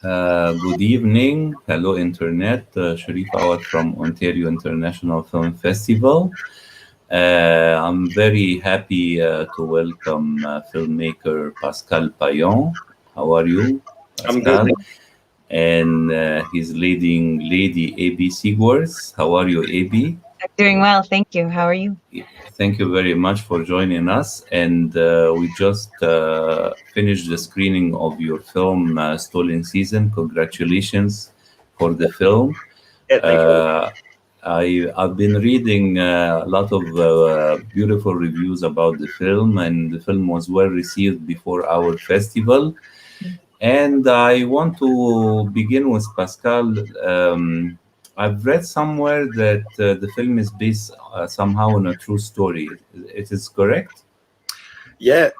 Good evening. Hello, Internet. Sharif Awad from Ontario International Film Festival. I'm very happy to welcome filmmaker Pascal Payant. How are you, I'm good. Pascal? And he's leading Lady Abbey Siegworth. How are you, Abbey? I'm doing well, thank you. How are you? Thank you very much for joining us. And we just finished the screening of your film, Stolen Season. Congratulations for the film. Yeah, thank you. Uh, I've been reading a lot of beautiful reviews about the film, and the film was well received before our festival. And I want to begin with Pascal. I've read somewhere that the film is based somehow on a true story. It is correct? Yeah,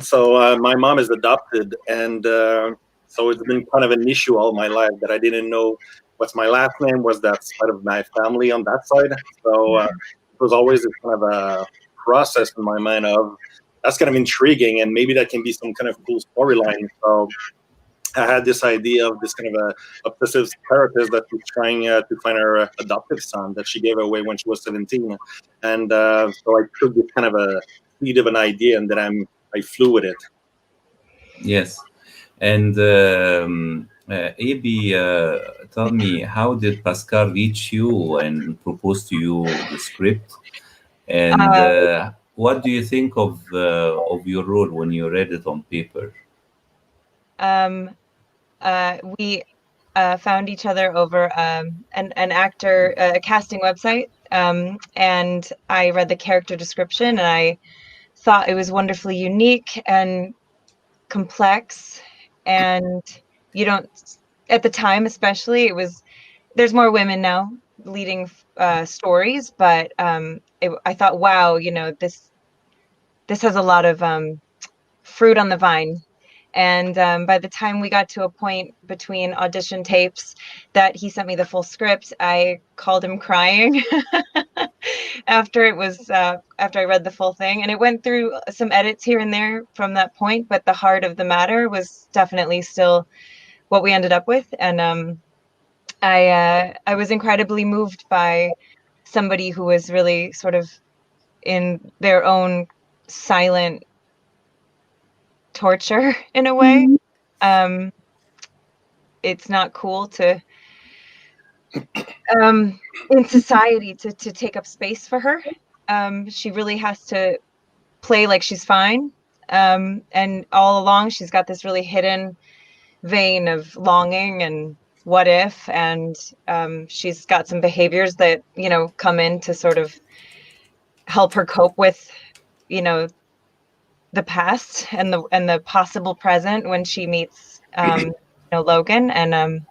so my mom is adopted, and so it's been kind of an issue all my life that I didn't know what's my last name, was that side of my family on that side. So it was always a kind of a process in my mind of that's kind of intriguing, and maybe that can be some kind of cool storyline. So I had this idea of this kind of a obsessive therapist that was trying to find her adoptive son that she gave away when she was 17, and so I took this kind of a seed of an idea, and then I flew with it. Yes. And Abi, tell me, how did Pascal reach you and propose to you the script? And Uh, what do you think of your role when you read it on paper? we found each other over an actor a casting website, and I read the character description, and I thought it was wonderfully unique and complex. And you don't, at the time especially, it was, there's more women now leading stories, but I thought, wow, this has a lot of fruit on the vine. And by the time we got to a point between audition tapes that he sent me the full script, I called him crying after I read the full thing. And it went through some edits here and there from that point, but the heart of the matter was definitely still what we ended up with. And I was incredibly moved by somebody who was really sort of in their own silent torture in a way. Um, it's not cool to in society to take up space for her. She really has to play like she's fine. And all along she's got this really hidden vein of longing and what if, and she's got some behaviors that come in to sort of help her cope with the past and the possible present when she meets Logan. And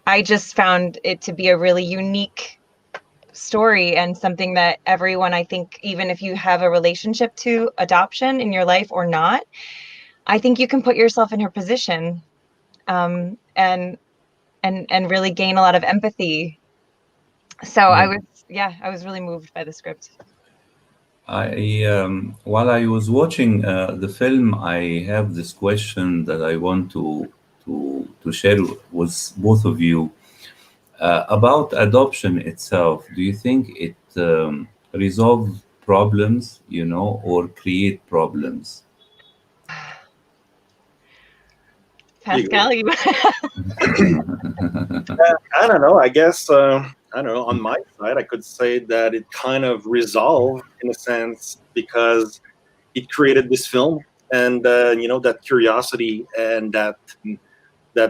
I just found it to be a really unique story, and something that everyone, I think, even if you have a relationship to adoption in your life or not, I think you can put yourself in her position, and really gain a lot of empathy. So Yeah. I was really moved by the script. While I was watching the film, I have this question that I want to share with both of you about adoption itself. Do you think it resolve problems, or create problems? Pascal, you I don't know. I guess I don't know. On my side, I could say that it kind of resolved in a sense because it created this film, and that curiosity and that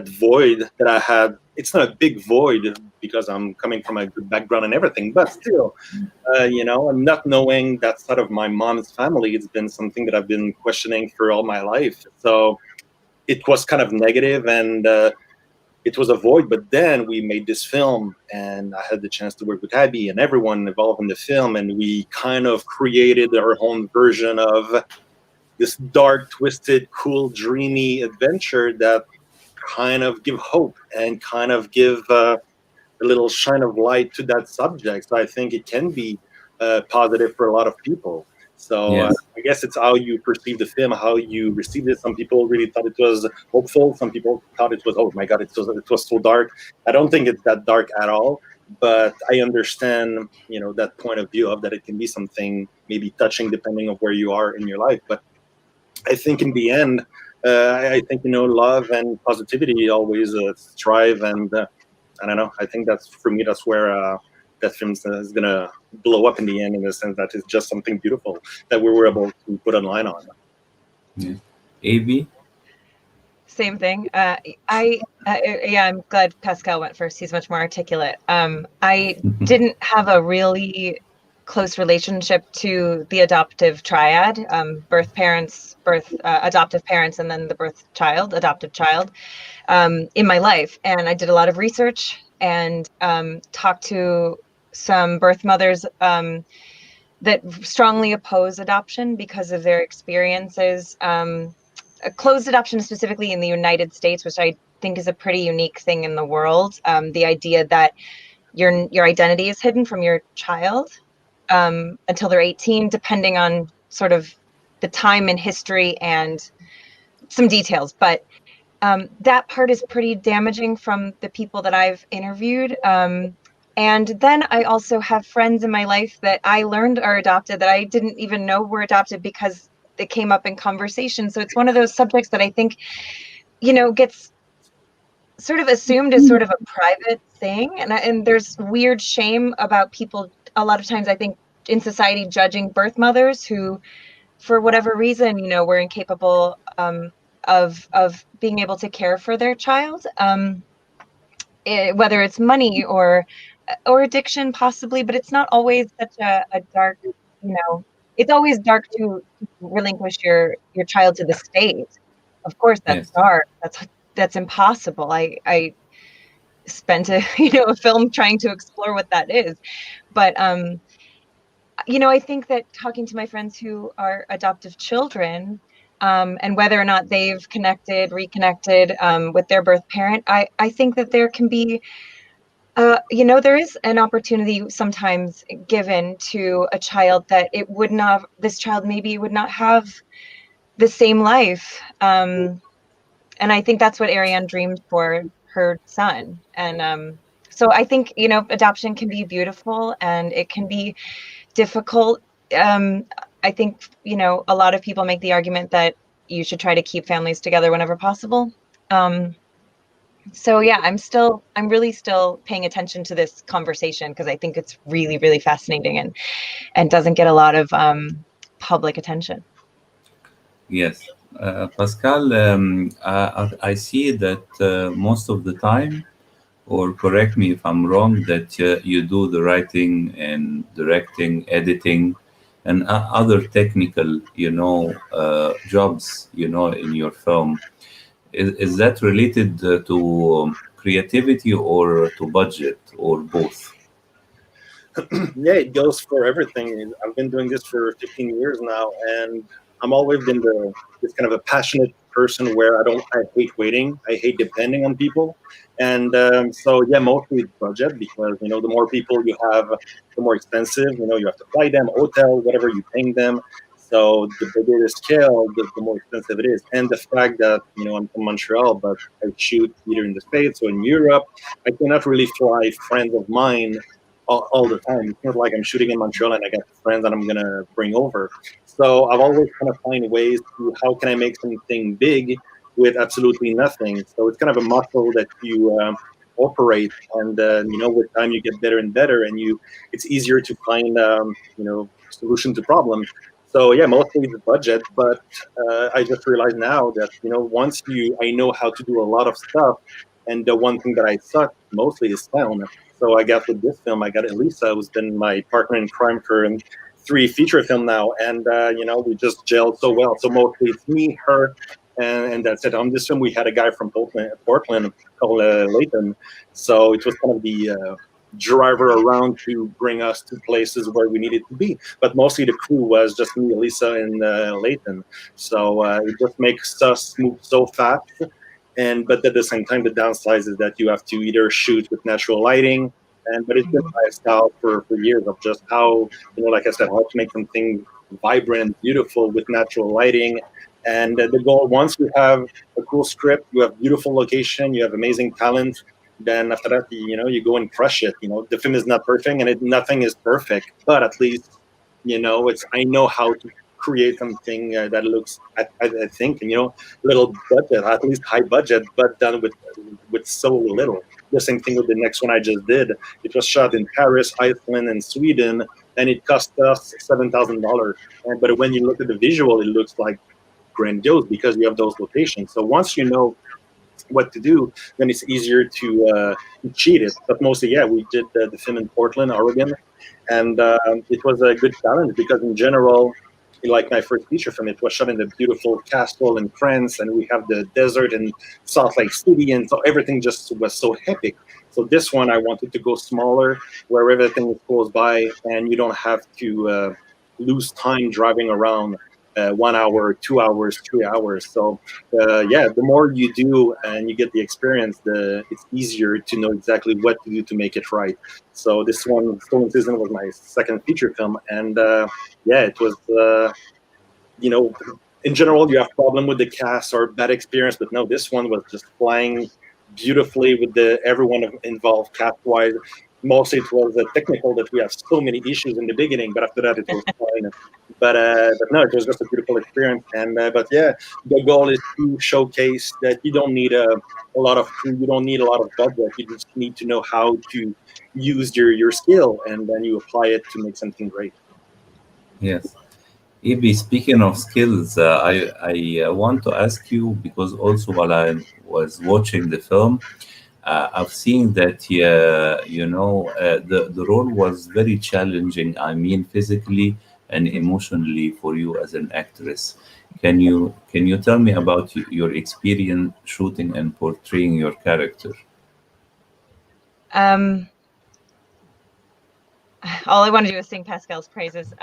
void that I had. It's not a big void because I'm coming from a good background and everything, but still, I'm not knowing that side of my mom's family. It's been something that I've been questioning for all my life. So it was kind of negative, and it was a void. But then we made this film, and I had the chance to work with Abby and everyone involved in the film, and we kind of created our own version of this dark, twisted, cool, dreamy adventure that kind of give hope and kind of give a little shine of light to that subject. So I think it can be positive for a lot of people. So Yes. guess it's how you perceive the film, how you received it. Some people really thought it was hopeful. Some people thought it was, oh my God, it was so dark. I don't think it's that dark at all, but I understand, that point of view of that it can be something maybe touching depending on where you are in your life. But I think in the end, I think, love and positivity always thrive. And I don't know. I think that's, for me, that's where that film is gonna blow up in the end, in the sense that it's just something beautiful that we were able to put a line on. Yeah. Avi? Same thing. Yeah, I'm glad Pascal went first. He's much more articulate. I didn't have a really close relationship to the adoptive triad, adoptive parents, and then the adoptive child, in my life. And I did a lot of research and talked to some birth mothers that strongly oppose adoption because of their experiences. Closed adoption, specifically in the United States, which I think is a pretty unique thing in the world. The idea that your identity is hidden from your child until they're 18, depending on sort of the time in history and some details. But that part is pretty damaging from the people that I've interviewed. And then I also have friends in my life that I learned are adopted that I didn't even know were adopted because it came up in conversation. So it's one of those subjects that I think, gets sort of assumed as sort of a private thing. And there's weird shame about people, a lot of times, I think, in society, judging birth mothers who, for whatever reason, were incapable of being able to care for their child, whether it's money or addiction, possibly. But it's not always such a dark, it's always dark to relinquish your child to the state. Of course, that's Yes. dark. That's impossible. I spent a film trying to explore what that is. But I think that talking to my friends who are adoptive children, and whether or not they've reconnected with their birth parent, I think that there can be, there is an opportunity sometimes given to a child that this child maybe would not have the same life. And I think that's what Ariane dreamed for her son. And so I think, adoption can be beautiful and it can be difficult. I think, a lot of people make the argument that you should try to keep families together whenever possible. So yeah, I'm really still paying attention to this conversation because I think it's really, really fascinating and doesn't get a lot of public attention. Yes. Pascal, I see that most of the time, or correct me if I'm wrong, that you do the writing and directing, editing, and other technical, jobs, in your film. Is that related to creativity or to budget or both? Yeah, it goes for everything. I've been doing this for 15 years now, and I'm always been this kind of a passionate person where I hate waiting. I hate depending on people. And so, yeah, mostly it's budget, because, the more people you have, the more expensive, you have to fly them, hotel, whatever you're paying them. So the bigger the scale, the more expensive it is. And the fact that, I'm from Montreal, but I shoot either in the States or in Europe, I cannot really fly friends of mine all the time. It's not like I'm shooting in Montreal and I got friends that I'm gonna bring over. So I've always kind of find ways to, how can I make something big with absolutely nothing. So it's kind of a muscle that you operate, and with time you get better and better, and it's easier to find solution to problems. So yeah, mostly the budget, but I just realized now that once I know how to do a lot of stuff, and the one thing that I suck mostly is sound. So I got with this film, I got Elisa, who's been my partner in crime for 3 feature film now, and we just gelled so well. So mostly it's me, her, and that's it. On this film, we had a guy from Portland called Leighton, so it was kind of the driver around to bring us to places where we needed to be. But mostly the crew was just me, Elisa, and Leighton. So it just makes us move so fast. But at the same time, the downside is that you have to either shoot with natural lighting, And but it's been my style for years of just how, like I said, how to make something vibrant and beautiful with natural lighting. And the goal, once you have a cool script, you have beautiful location, you have amazing talent, then after that, you go and crush it. The film is not perfect, and nothing is perfect, but at least, it's I know how to create something that looks, I think, little budget, at least high budget, but done with so little. The same thing with the next one I just did. It was shot in Paris, Iceland, and Sweden, and it cost us $7,000. But when you look at the visual, it looks like grandiose because you have those locations. So once you know what to do, then it's easier to cheat it. But mostly, yeah, we did the film in Portland, Oregon, and it was a good challenge because in general, like my first feature film, it was shot in the beautiful castle in France, and we have the desert in Salt Lake City, and so everything just was so epic. So this one, I wanted to go smaller, where everything is close by, and you don't have to lose time driving around 1 hour, 2 hours, 3 hours. So yeah, the more you do and you get the experience, it's easier to know exactly what to do to make it right. So this one, Stolen Season, was my second feature film, and yeah, it was. You know, in general, you have problem with the cast or bad experience, but no, this one was just flying beautifully with everyone involved cast wise. Mostly it was technical that we have so many issues in the beginning, but after that it was fine. But no, it was just a beautiful experience. And but yeah, the goal is to showcase that you don't need a lot of crew, you don't need a lot of budget. You just need to know how to use your skill, and then you apply it to make something great. Yes. Ibi, speaking of skills, I want to ask you because also while I was watching the film, I've seen that the role was very challenging. I mean, physically and emotionally for you as an actress. Can you tell me about your experience shooting and portraying your character? Um, all I want to do is sing Pascal's praises.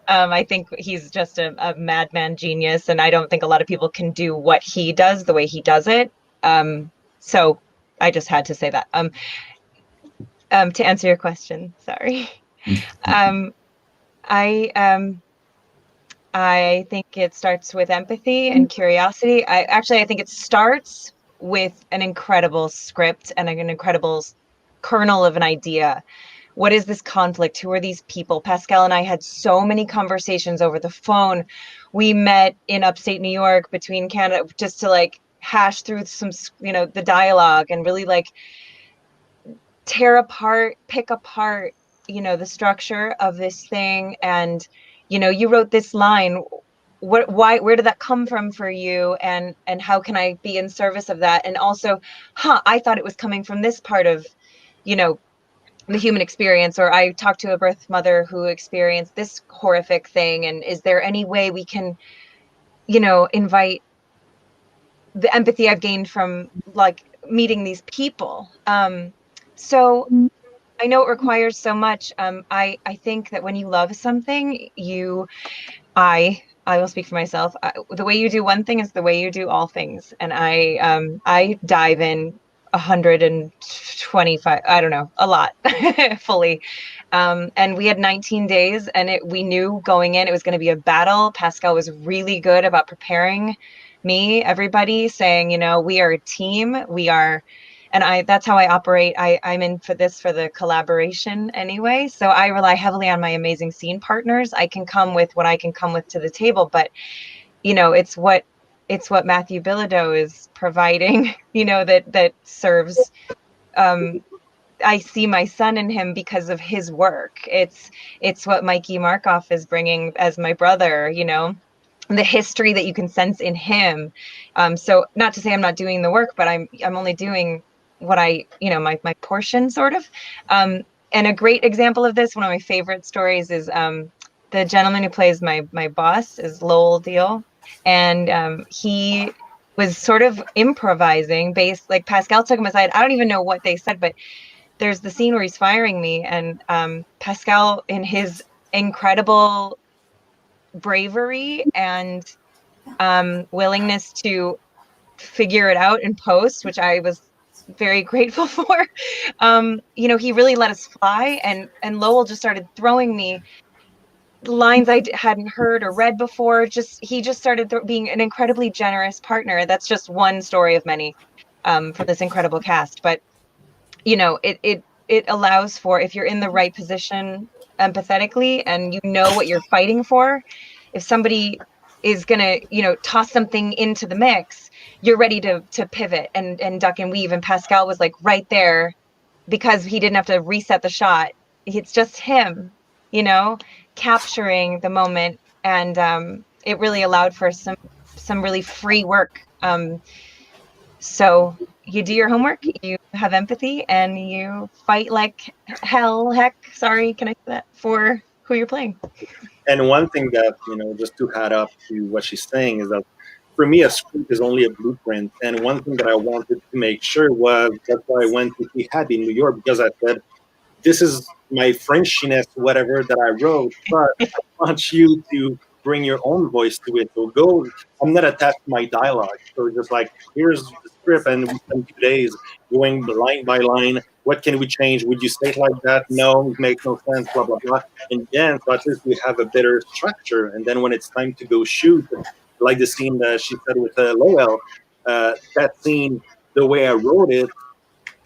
I think he's just a madman genius, and I don't think a lot of people can do what he does the way he does it. So I just had to say that. To answer your question, sorry. Um, I I think it starts with empathy and curiosity. I think it starts with an incredible script and an incredible kernel of an idea. What is this conflict? Who are these people? Pascal and I had so many conversations over the phone. We met in upstate New York between Canada just to like hash through some, the dialogue and really like tear apart, pick apart, the structure of this thing. And, you wrote this line. Where did that come from for you? And how can I be in service of that? And also, I thought it was coming from this part of, you know, the human experience, or I talked to a birth mother who experienced this horrific thing. And is there any way we can, invite the empathy I've gained from like meeting these people? So I know it requires so much. I think that when you love something, I will speak for myself. The way you do one thing is the way you do all things, and I dive in 125. I don't know, a lot fully. And we had 19 days, and we knew going in it was going to be a battle. Pascal was really good about preparing me, everybody, saying, we are a team. We are. And that's how I operate. I'm in for the collaboration anyway. So I rely heavily on my amazing scene partners. I can come with what I can come with to the table, but it's what Matthew Bilodeau is providing, that serves. I see my son in him because of his work. It's what Mikey Markoff is bringing as my brother, the history that you can sense in him. So not to say I'm not doing the work, but I'm only doing what my portion sort of. And a great example of this, one of my favorite stories is the gentleman who plays my boss is Lowell Deal. And he was sort of improvising based, like Pascal took him aside. I don't even know what they said, but there's the scene where he's firing me, and Pascal, in his incredible bravery and willingness to figure it out in post, which I was very grateful for. He really let us fly, and Lowell just started throwing me lines I hadn't heard or read before. He just started being an incredibly generous partner. That's just one story of many from this incredible cast. But it allows for, if you're in the right position empathetically and you know what you're fighting for, if somebody is gonna toss something into the mix, you're ready to pivot and duck and weave. And Pascal was like right there, because he didn't have to reset the shot. It's just him, capturing the moment, and it really allowed for some really free work. So you do your homework, you have empathy, and you fight like heck. Sorry, can I say that, for who you're playing? And one thing that, just to add up to what she's saying, is that for me, a script is only a blueprint. And one thing that I wanted to make sure was, that's why I went to see Abbey in New York, because I said, this is my Frenchiness, whatever, that I wrote, but I want you to bring your own voice to it. So go, I'm not attached to my dialogue. So just like, here's the script, and we spend 2 days going line by line. What can we change? Would you say it like that? No, it makes no sense, blah, blah, blah. And then, so at least we have a better structure. And then when it's time to go shoot, like the scene that she said with Lowell, that scene, the way I wrote it,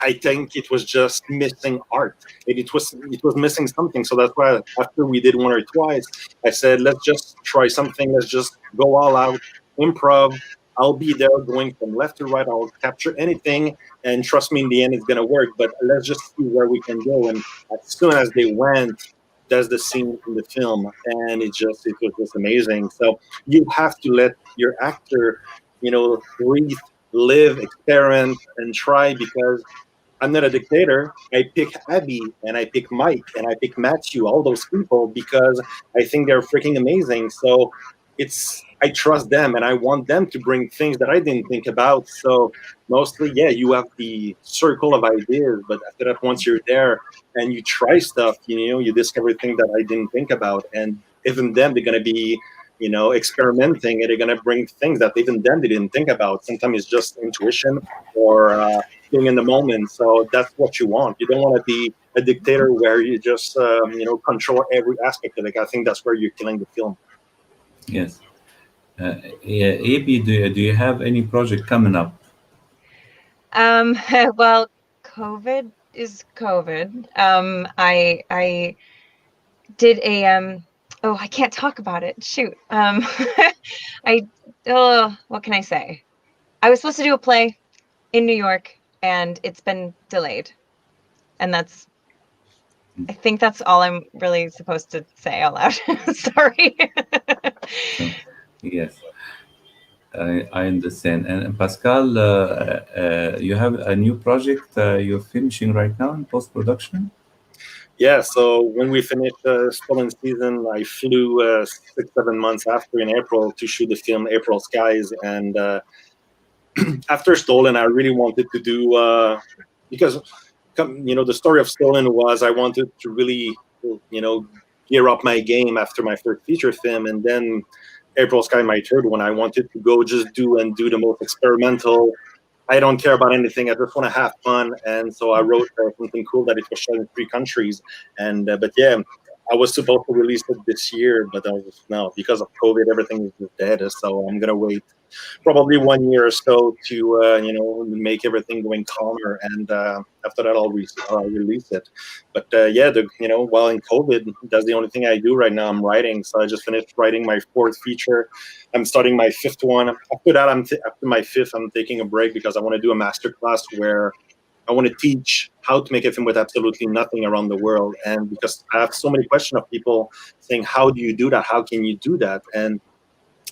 I think it was just missing art. It was missing something. So that's why after we did one or twice, I said, let's just try something. Let's just go all out, improv. I'll be there going from left to right. I'll capture anything, and trust me, in the end, it's gonna work. But let's just see where we can go. And as soon as they went, that's the scene in the film, and it was just amazing. So you have to let your actor, breathe, live, experiment, and try, because I'm not a dictator. I pick Abby and I pick Mike and I pick Matthew, all those people, because I think they're freaking amazing. So I trust them and I want them to bring things that I didn't think about. So mostly, yeah, you have the circle of ideas, but after that, once you're there and you try stuff, you discover things that I didn't think about. And even them, they're going to be, experimenting, and they're going to bring things that even them they didn't think about. Sometimes it's just intuition or, being in the moment. So that's what you want. You don't want to be a dictator where you just control every aspect of it. I think that's where you're killing the film. Yes. Yeah, AB, do you have any project coming up? Well, COVID is COVID. I did a oh, I can't talk about it. Shoot. What can I say? I was supposed to do a play in New York, and it's been delayed. And I think that's all I'm really supposed to say out loud. Sorry. So, yes, I understand. And Pascal, you have a new project you're finishing right now in post-production? Yeah, so when we finished Stolen Season, I flew 6-7 months after, in April, to shoot the film April Skies. And after Stolen, I really wanted to do, because the story of Stolen was, I wanted to really gear up my game after my first feature film, and then April Sky, my third one, I wanted to go just do the most experimental. I don't care about anything. I just want to have fun. And so I wrote something cool that it was shot in 3 countries. And but yeah, I was supposed to release it this year, but I was just, no, because of COVID, everything is just dead. So I'm gonna wait probably 1 year or so to make everything going calmer, and after that I'll release it. But yeah, while in COVID, that's the only thing I do right now. I'm writing, so I just finished writing my fourth feature. I'm starting my fifth one. After that, after my fifth, I'm taking a break because I want to do a master class where I want to teach how to make a film with absolutely nothing around the world. And because I have so many questions of people saying, how do you do that? How can you do that? And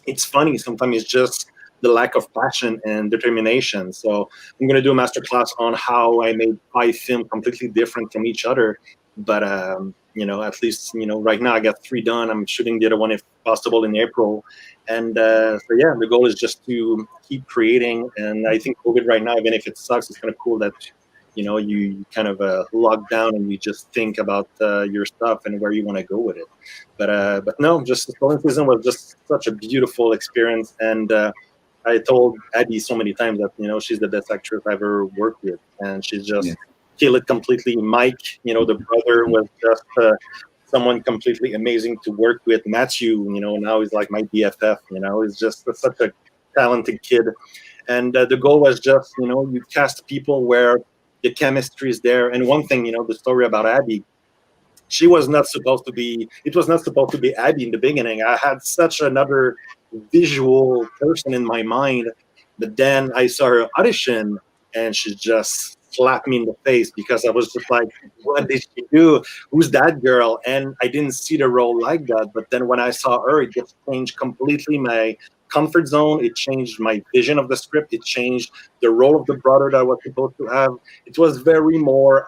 it's funny, sometimes it's just the lack of passion and determination. So I'm going to do a master class on how I made 5 films completely different from each other. But at least right now I got 3 done. I'm shooting the other one if possible in April. And so yeah, the goal is just to keep creating. And I think COVID right now, even if it sucks, it's kind of cool that you kind of lock down and you just think about your stuff and where you want to go with it. But no, just the Stolen Season was just such a beautiful experience. And I told Abbey so many times that she's the best actress I've ever worked with, and she just Yeah. killed it completely. Mike, the brother, was just someone completely amazing to work with. Matthew, now he's like my BFF. He's just such a talented kid, and the goal was just you cast people where the chemistry is there. And one thing, the story about Abbey, she was not supposed to be it was not supposed to be Abby in the beginning. I had such another visual person in my mind, but then I saw her audition and she just slapped me in the face because I was just like, what did she do? Who's that girl? And I didn't see the role like that, but then when I saw her, it just changed completely my comfort zone. It changed my vision of the script. It changed the role of the brother that I was supposed to have. It was very more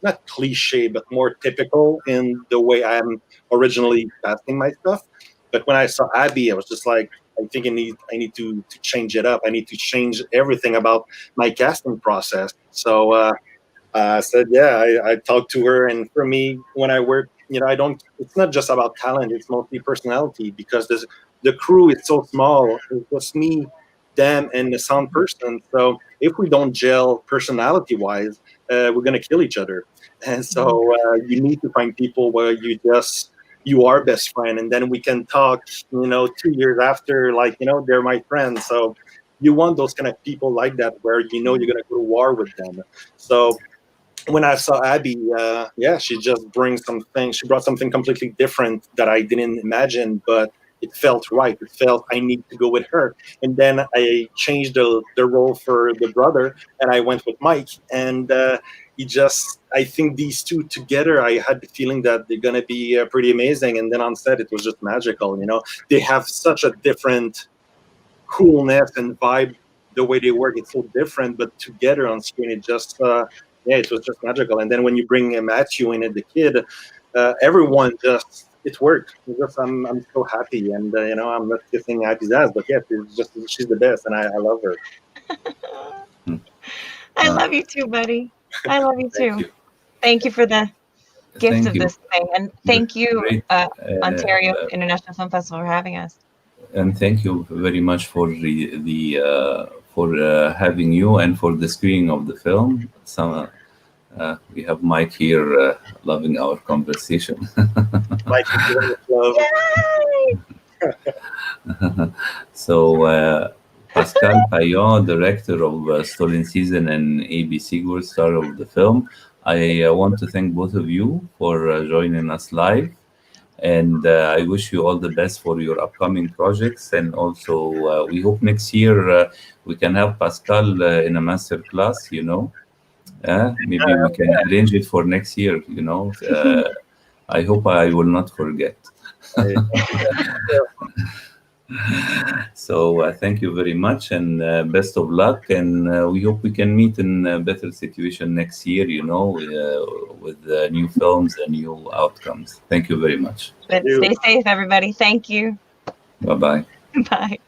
not cliche, but more typical in the way I'm originally casting my stuff. But when I saw Abby, I was just like, I think I need to change it up. I need to change everything about my casting process. So I said, yeah, I talked to her. And for me, when I work, it's not just about talent, it's mostly personality, because the crew is so small. It's just me, them, and the sound person. So if we don't gel personality wise, we're going to kill each other. And so you need to find people where you are best friend, and then we can talk 2 years after, like they're my friends. So you want those kind of people like that, where you're going to go to war with them. So when I saw Abby, yeah, she just brings something. She brought something completely different that I didn't imagine, but it felt right. It felt I need to go with her. And then I changed the role for the brother, and I went with Mike. And I think these two together, I had the feeling that they're gonna be pretty amazing. And then on set, it was just magical. They have such a different coolness and vibe. The way they work, it's so different, but together on screen, it just yeah, it was just magical. And then when you bring Matthew in, the kid, everyone just it worked. I'm so happy, and I'm not kissing Abby's ass, but yeah, she's the best, and I love her. I love you too, buddy. I love you too. you. Thank you for the gift Thank of you. this thing, and thank you, Great. Ontario International Film Festival, for having us. And thank you very much for having you and for the screening of the film. We have Mike here loving our conversation. Mike, love. So Pascal Payant, director of Stolen Season, and Abbey Siegworth, star of the film. I want to thank both of you for joining us live. And I wish you all the best for your upcoming projects. And also, we hope next year we can have Pascal in a master class, maybe we can arrange it for next year, I hope I will not forget. So thank you very much, and best of luck. And we hope we can meet in a better situation next year, with new films and new outcomes. Thank you very much. But stay safe, everybody. Thank you. Bye-bye. Bye.